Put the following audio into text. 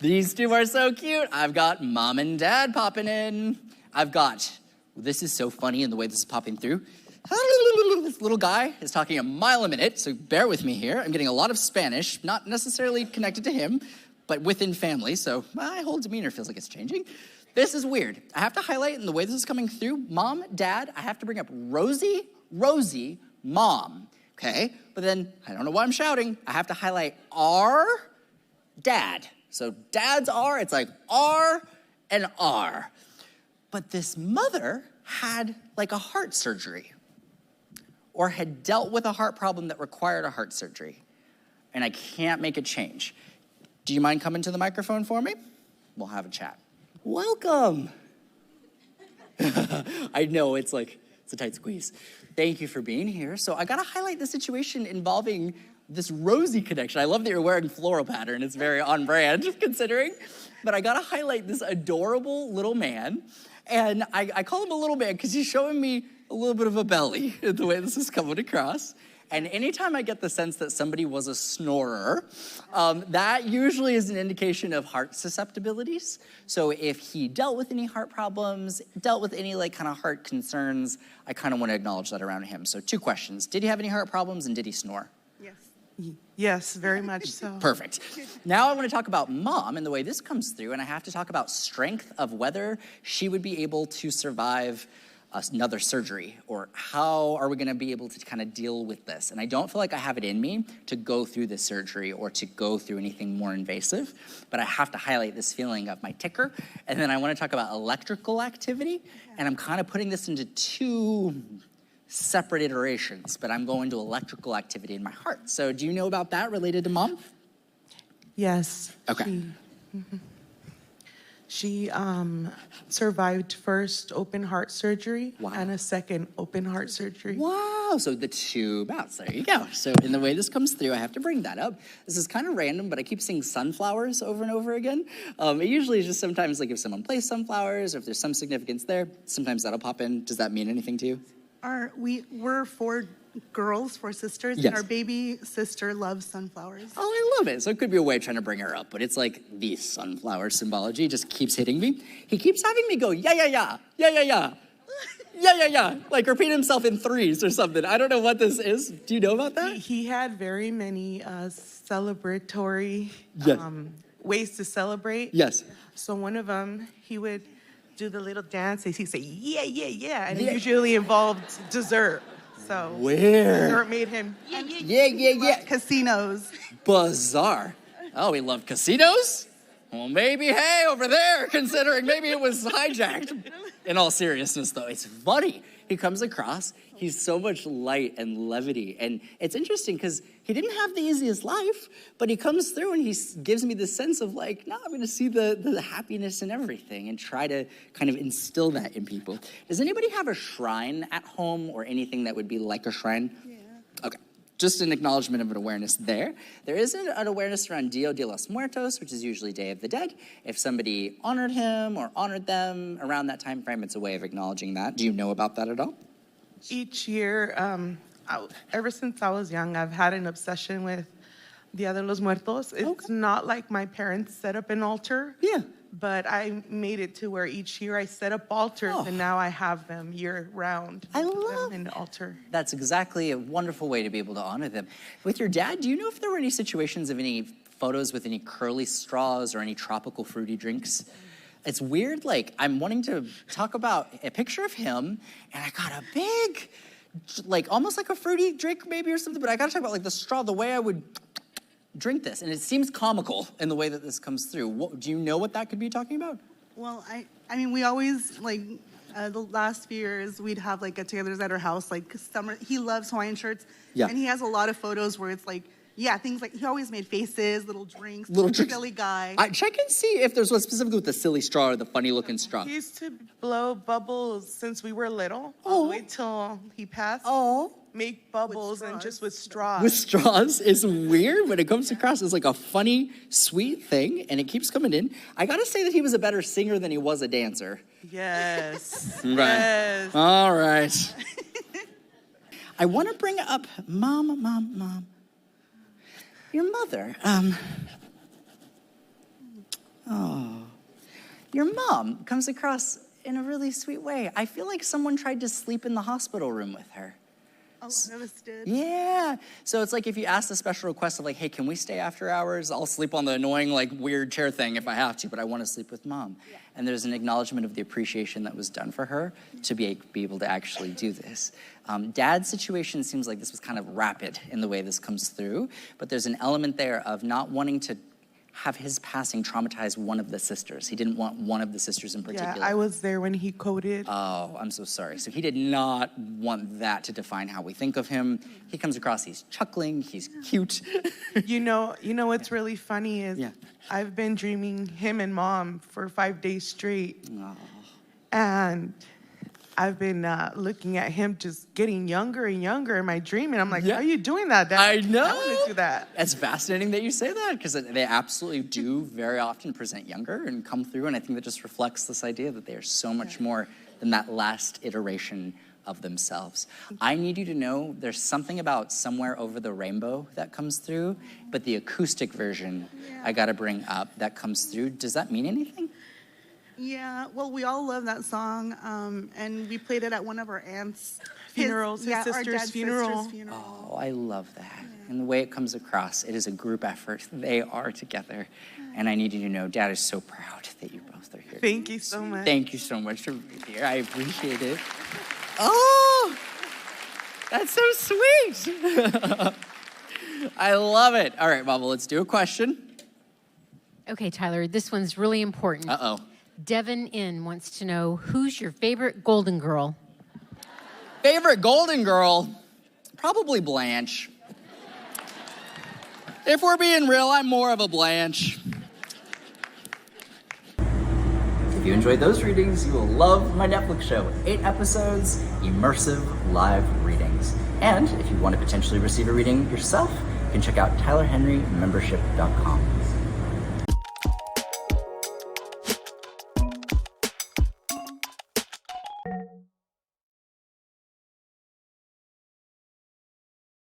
These two are so cute. I've got mom and dad popping in. This is so funny in the way this is popping through. This little guy is talking a mile a minute, so bear with me here. I'm getting a lot of Spanish, not necessarily connected to him, but within family, so my whole demeanor feels like it's changing. This is weird. I have to highlight in the way this is coming through, mom, dad, I have to bring up Rosie, mom, okay? But then, I don't know why I'm shouting, I have to highlight R, dad. So dad's R, it's like R and R. But this mother had like a heart surgery or had dealt with a heart problem that required a heart surgery. And I can't make a change. Do you mind coming to the microphone for me? We'll have a chat. Welcome. I know, it's a tight squeeze. Thank you for being here. So I gotta highlight the situation involving this Rosie connection. I love that you're wearing floral pattern. It's very on brand, considering. But I gotta highlight this adorable little man. And I call him a little man because he's showing me a little bit of a belly in the way this is coming across. And anytime I get the sense that somebody was a snorer, that usually is an indication of heart susceptibilities. So if he dealt with any heart problems, dealt with any kind of heart concerns, I kind of want to acknowledge that around him. So 2 questions. Did he have any heart problems and did he snore? Yes. Yes, very much so. Perfect. Now I want to talk about mom and the way this comes through, and I have to talk about strength of whether she would be able to survive another surgery, or how are we going to be able to kind of deal with this? And I don't feel like I have it in me to go through this surgery or to go through anything more invasive, but I have to highlight this feeling of my ticker. And then I want to talk about electrical activity, and I'm kind of putting this into 2 separate iterations, but I'm going to electrical activity in my heart. So do you know about that related to mom? Yes. Okay. She survived first open heart surgery and a second open heart surgery. Wow, so the 2 bouts, there you go. So in the way this comes through, I have to bring that up. This is kind of random, but I keep seeing sunflowers over and over again. It usually is just sometimes if someone plays sunflowers or if there's some significance there, sometimes that'll pop in. Does that mean anything to you? We're 4 girls, 4 sisters, yes. And our baby sister loves sunflowers. Oh, I love it. So it could be a way of trying to bring her up, but it's like the sunflower symbology just keeps hitting me. He keeps having me go, yeah, like repeat himself in 3s or something. I don't know what this is. Do you know about that? He had very many celebratory ways to celebrate. Yes. So one of them, he would do the little dances. He'd say, yeah, and it usually involved dessert. So weird. Dessert made him, yeah. Casinos. Bizarre. Oh, we love casinos? Well, maybe, hey, over there, considering maybe it was hijacked. In all seriousness, though, it's funny. He comes across, he's so much light and levity. And it's interesting because he didn't have the easiest life, but he comes through and he gives me this sense of I'm going to see the happiness in everything and try to kind of instill that in people. Does anybody have a shrine at home or anything that would be like a shrine? Yeah. Okay. Just an acknowledgement of an awareness there. There is an awareness around Dia de los Muertos, which is usually Day of the Dead. If somebody honored him or honored them around that time frame, it's a way of acknowledging that. Do you know about that at all? Each year, ever since I was young, I've had an obsession with Dia de los Muertos. It's not like my parents set up an altar. Yeah. But I made it to where each year I set up altars, and now I have them year round. I love an altar. That's exactly a wonderful way to be able to honor them. With your dad, do you know if there were any situations of any photos with any curly straws or any tropical fruity drinks? It's weird, I'm wanting to talk about a picture of him, and I got a big, almost like a fruity drink maybe or something, but I gotta talk about the straw, the way I would drink this, and it seems comical in the way that this comes through. Do you know what that could be talking about? Well, I mean, we always, the last few years, we'd have, get-togethers at our house, summer. He loves Hawaiian shirts. Yeah. And he has a lot of photos where it's things he always made faces, little drinks, silly guy. Check and see if there's one specifically with the silly straw or the funny-looking straw. He used to blow bubbles since we were little. Wait till he passed. Make bubbles and just with straws. With straws is weird, but it comes across as a funny, sweet thing, and it keeps coming in. I gotta say that he was a better singer than he was a dancer. Yes. Right. Yes. All right. I want to bring up Mom. Your mother, Your mom comes across in a really sweet way. I feel like someone tried to sleep in the hospital room with her. Oh, Nevis did. Yeah. So it's like if you ask the special request of like, hey, can we stay after hours? I'll sleep on the annoying, like, weird chair thing if I have to, but I want to sleep with mom. Yeah. And there's an acknowledgement of the appreciation that was done for her to be able to actually do this. Dad's situation seems like this was kind of rapid in the way this comes through, but there's an element there of not wanting to have his passing traumatize one of the sisters. He didn't want one of the sisters in particular. Yeah, I was there when he coded. Oh, I'm so sorry. So he did not want that to define how we think of him. He comes across, he's chuckling, he's cute. You know what's really funny is I've been dreaming him and mom for 5 days straight. Oh. And I've been looking at him just getting younger and younger in my dream. And I'm like, how are you doing that, Dad? I know. I want to do that. It's fascinating that you say that because they absolutely do very often present younger and come through. And I think that just reflects this idea that they are so much more than that last iteration of themselves. I need you to know there's something about Somewhere Over the Rainbow that comes through, but the acoustic version I got to bring up that comes through. Does that mean anything? Yeah, well, we all love that song, and we played it at one of our aunts' funerals, his sister's funeral. Oh, I love that. Yeah. And the way it comes across, it is a group effort. They are together. And I need you to know, Dad is so proud that you both are here. Thank you so much. Thank you so much for being here. I appreciate it. Oh, that's so sweet. I love it. All right, Mama, let's do a question. Okay, Tyler, this one's really important. Uh-oh. Devin N wants to know, who's your favorite Golden Girl? Favorite Golden Girl? Probably Blanche. If we're being real, I'm more of a Blanche. If you enjoyed those readings, you will love my Netflix show. 8 episodes, immersive live readings. And if you want to potentially receive a reading yourself, you can check out TylerHenryMembership.com.